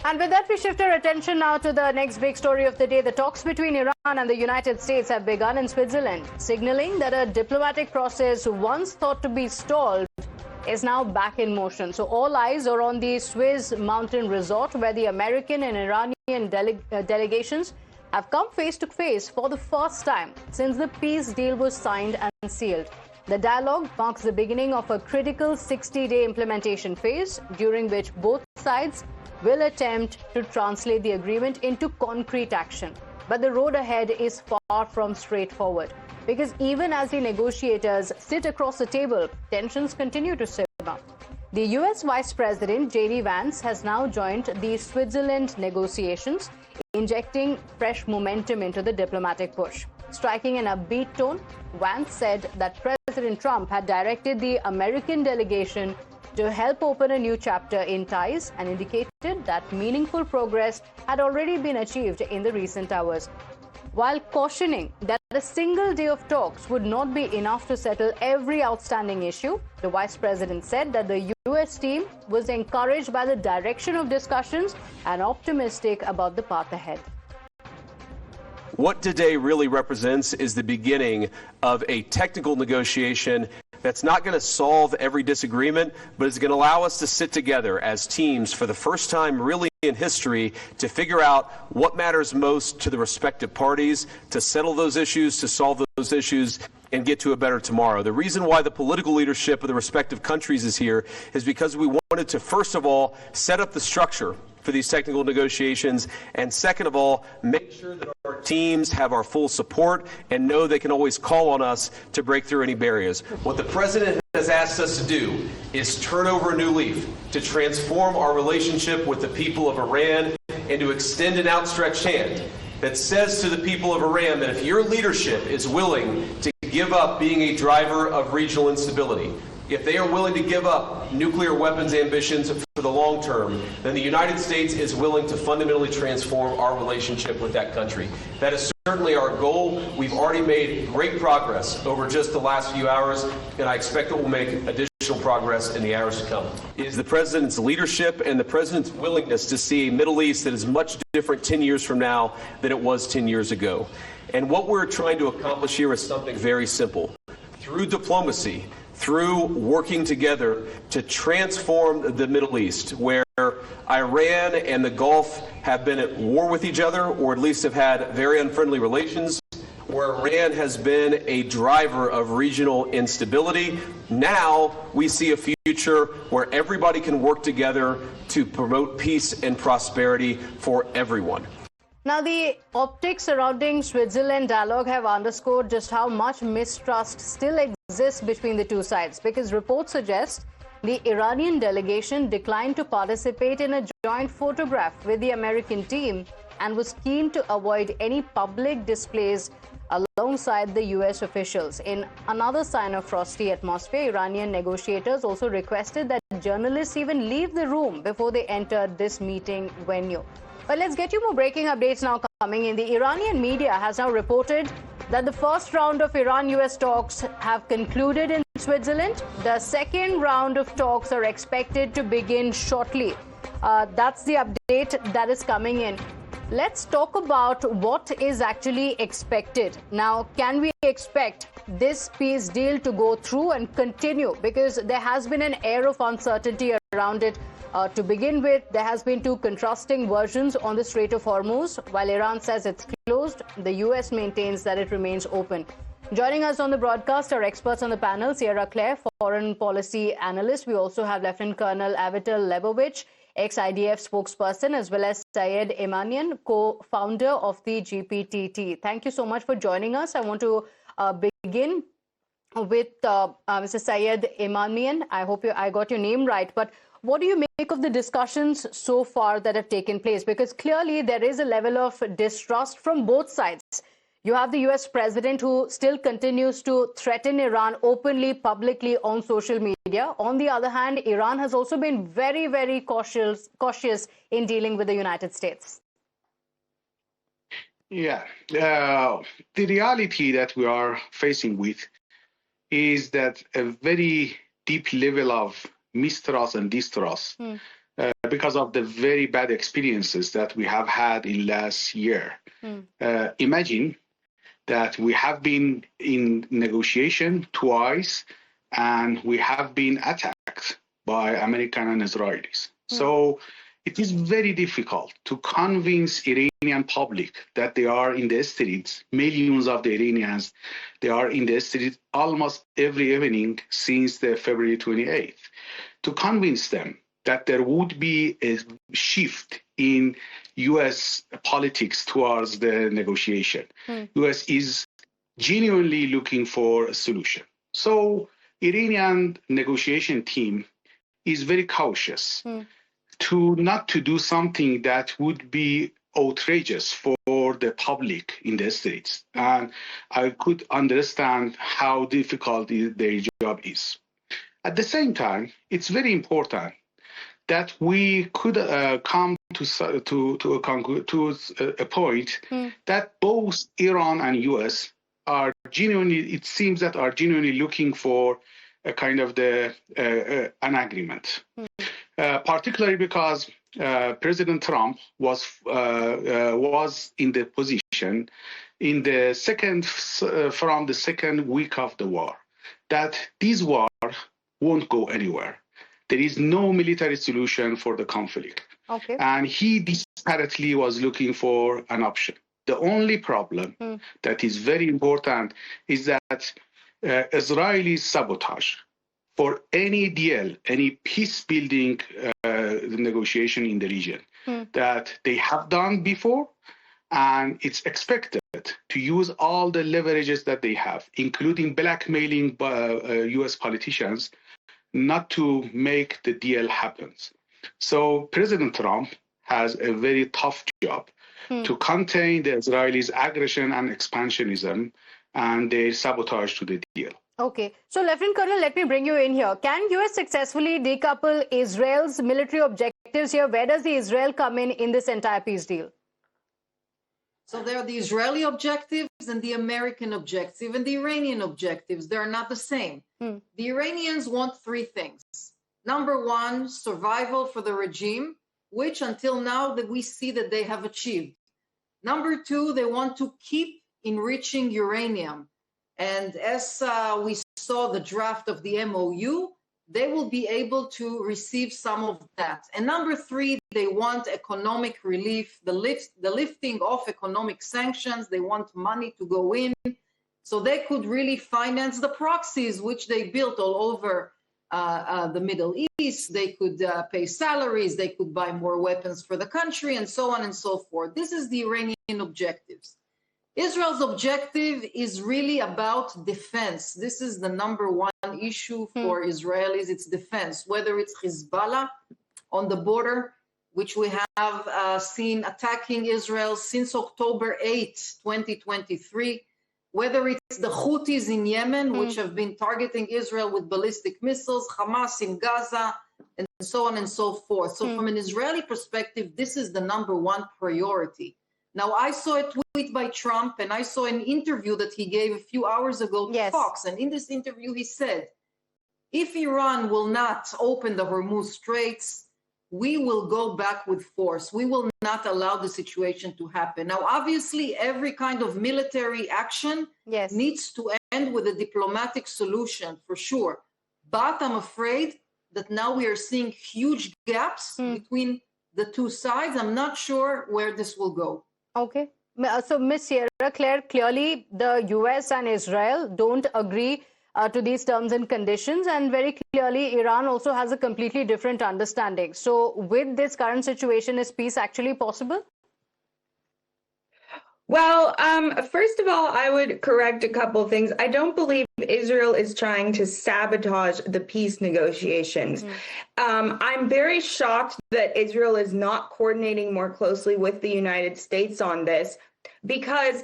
And with that, we shift our attention now to the next big story of the day. The talks between Iran and the United States have begun in Switzerland, signaling that a diplomatic process once thought to be stalled is now back in motion. So all eyes are on the Swiss mountain resort, where the American and Iranian delegations have come face to face for the first time since the peace deal was signed and sealed. The dialogue marks the beginning of a critical 60-day implementation phase, during which both sides will attempt to translate the agreement into concrete action. But the road ahead is far from straightforward, because even as the negotiators sit across the table, tensions continue to simmer. The US Vice President J.D. Vance has now joined the Switzerland negotiations, injecting fresh momentum into the diplomatic push. Striking an upbeat tone, Vance said that President Trump had directed the American delegation to help open a new chapter in ties, and indicated that meaningful progress had already been achieved in the recent hours. While cautioning that a single day of talks would not be enough to settle every outstanding issue, the Vice President said that the U.S. team was encouraged by the direction of discussions and optimistic about the path ahead. What today really represents is the beginning of a technical negotiation that's not going to solve every disagreement, but it's going to allow us to sit together as teams for the first time really in history to figure out what matters most to the respective parties, to settle those issues, to solve those issues, and get to a better tomorrow. The reason why the political leadership of the respective countries is here is because we wanted to, first of all, set up the structure for these technical negotiations, and second of all, make sure that our teams have our full support and know they can always call on us to break through any barriers. What the President has asked us to do is turn over a new leaf, to transform our relationship with the people of Iran, and to extend an outstretched hand that says to the people of Iran that if your leadership is willing to give up being a driver of regional instability, if they are willing to give up nuclear weapons ambitions for the long term, then the United States is willing to fundamentally transform our relationship with that country. That is certainly our goal. We've already made great progress over just the last few hours, and I expect that we'll make additional progress in the hours to come. It is the President's leadership and the President's willingness to see a Middle East that is much different 10 years from now than it was 10 years ago. And what we're trying to accomplish here is something very simple. Through diplomacy, through working together to transform the Middle East, where Iran and the Gulf have been at war with each other, or at least have had very unfriendly relations, where Iran has been a driver of regional instability. Now we see a future where everybody can work together to promote peace and prosperity for everyone. Now, the optics surrounding Switzerland dialogue have underscored just how much mistrust still exists between the two sides, because reports suggest the Iranian delegation declined to participate in a joint photograph with the American team and was keen to avoid any public displays alongside the U.S. officials. In another sign of frosty atmosphere, Iranian negotiators also requested that journalists even leave the room before they entered this meeting venue. But let's get you more breaking updates now coming in. The Iranian media has now reported that the first round of Iran-US talks have concluded in Switzerland. The second round of talks are expected to begin shortly. That's the update that is coming in. Let's talk about what is actually expected. Now, can we expect this peace deal to go through and continue? Because there has been an air of uncertainty around it. To begin with, there has been two contrasting versions on the Strait of Hormuz. While Iran says it's closed, the U.S. maintains that it remains open. Joining us on the broadcast are experts on the panel, Sierra Claire, foreign policy analyst. We also have Lieutenant Colonel Avital Lebovich, ex-IDF spokesperson, as well as Syed Emanian, co-founder of the GPTT. Thank you so much for joining us. I want to begin with Mr. Syed Emanian. I hope I got your name right, but what do you make of the discussions so far that have taken place? Because clearly there is a level of distrust from both sides. You have the US president who still continues to threaten Iran openly, publicly on social media. On the other hand, Iran has also been very, very cautious in dealing with the United States. Yeah, the reality that we are facing with is that a very deep level of mistrust and distrust because of the very bad experiences that we have had in last year. Imagine that we have been in negotiation twice and we have been attacked by American and Israelis. So it is very difficult to convince Iranian public that they are in the streets. Millions of the Iranians, they are in the streets almost every evening since the February 28th. To convince them that there would be a shift in U.S. politics towards the negotiation. U.S. is genuinely looking for a solution. So Iranian negotiation team is very cautious not to do something that would be outrageous for the public in the streets. And I could understand how difficult their job is. At the same time, it's very important that we could come to a point that both Iran and U.S. are genuinely, it seems that are genuinely looking for a kind of an agreement. Particularly because President Trump was in the position from the second week of the war that this war won't go anywhere. There is no military solution for the conflict. Okay. And he desperately was looking for an option. The only problem that is very important is that Israeli sabotage for any deal, any peace-building negotiation in the region that they have done before, and it's expected to use all the leverages that they have, including blackmailing U.S. politicians, not to make the deal happen. So President Trump has a very tough job to contain the Israelis' aggression and expansionism and their sabotage to the deal. Okay. So, Lieutenant Colonel, let me bring you in here. Can U.S. successfully decouple Israel's military objectives here? Where does the Israel come in this entire peace deal? So there are the Israeli objectives and the American objective and the Iranian objectives. They're not the same. The Iranians want three things. Number one, survival for the regime, which until now that we see that they have achieved. Number two, they want to keep enriching uranium. And as we saw the draft of the MOU, they will be able to receive some of that. And number three, they want economic relief, the lifting of economic sanctions. They want money to go in so they could really finance the proxies which they built all over the Middle East. They could pay salaries, they could buy more weapons for the country, and so on and so forth. This is the Iranian objectives. Israel's objective is really about defense. This is the number one issue for Israelis. It's defense, whether it's Hezbollah on the border, which we have seen attacking Israel since October 8, 2023, whether it's the Houthis in Yemen, which have been targeting Israel with ballistic missiles, Hamas in Gaza, and so on and so forth. So from an Israeli perspective, this is the number one priority. Now, I saw a tweet by Trump, and I saw an interview that he gave a few hours ago to Fox. And in this interview, he said, if Iran will not open the Hormuz Straits, we will go back with force. We will not allow the situation to happen. Now, obviously, every kind of military action needs to end with a diplomatic solution, for sure. But I'm afraid that now we are seeing huge gaps between the two sides. I'm not sure where this will go. Okay. So, Ms. Sierra Claire, clearly the U.S. and Israel don't agree to these terms and conditions, and very clearly Iran also has a completely different understanding. So, with this current situation, is peace actually possible? Well, first of all, I would correct a couple of things. I don't believe Israel is trying to sabotage the peace negotiations. I'm very shocked that Israel is not coordinating more closely with the United States on this, because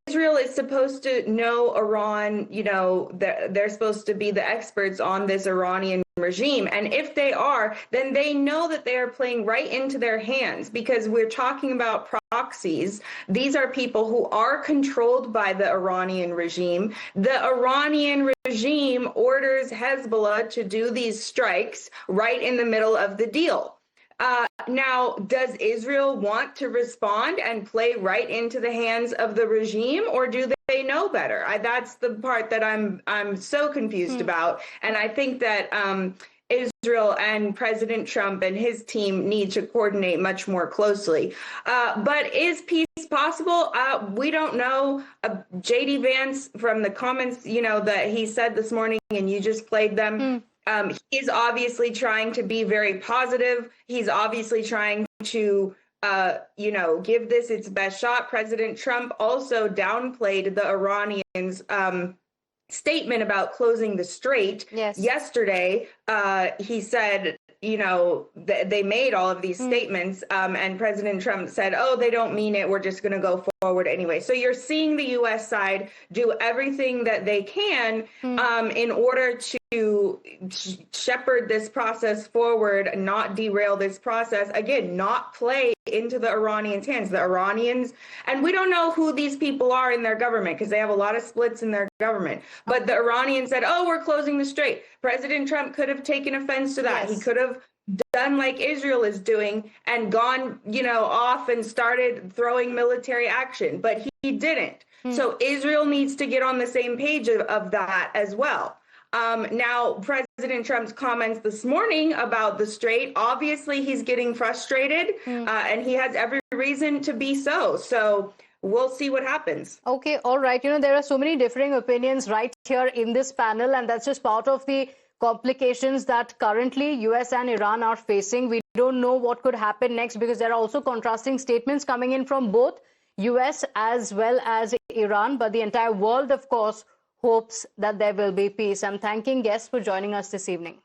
Israel is supposed to know Iran, you know, they're supposed to be the experts on this Iranian regime. And if they are, then they know that they are playing right into their hands, because we're talking about proxies. These are people who are controlled by the Iranian regime. The Iranian regime orders Hezbollah to do these strikes right in the middle of the deal. Now, does Israel want to respond and play right into the hands of the regime, or do they know better? That's the part that I'm so confused about, and I think that Israel and President Trump and his team need to coordinate much more closely. But is peace possible? We don't know. J.D. Vance, from the comments, that he said this morning, and you just played them, he's obviously trying to be very positive. He's obviously trying to, give this its best shot. President Trump also downplayed the Iranians' statement about closing the strait. Yes. Yesterday, he said, they made all of these statements, and President Trump said, oh, they don't mean it. We're just going to go forward anyway. So you're seeing the U.S. side do everything that they can in order to shepherd this process forward, not derail this process, again, not play into the Iranians' hands. The Iranians, and we don't know who these people are in their government because they have a lot of splits in their government. But the Iranians said, oh, we're closing the strait. President Trump could have taken offense to that. Yes. He could have done like Israel is doing and gone, off and started throwing military action, but he didn't. So Israel needs to get on the same page of that as well. Now, President Trump's comments this morning about the strait, obviously he's getting frustrated, and he has every reason to be so. So we'll see what happens. Okay, all right. There are so many differing opinions right here in this panel, and that's just part of the complications that currently US and Iran are facing. We don't know what could happen next because there are also contrasting statements coming in from both US as well as Iran. But the entire world, of course, hopes that there will be peace. I'm thanking guests for joining us this evening.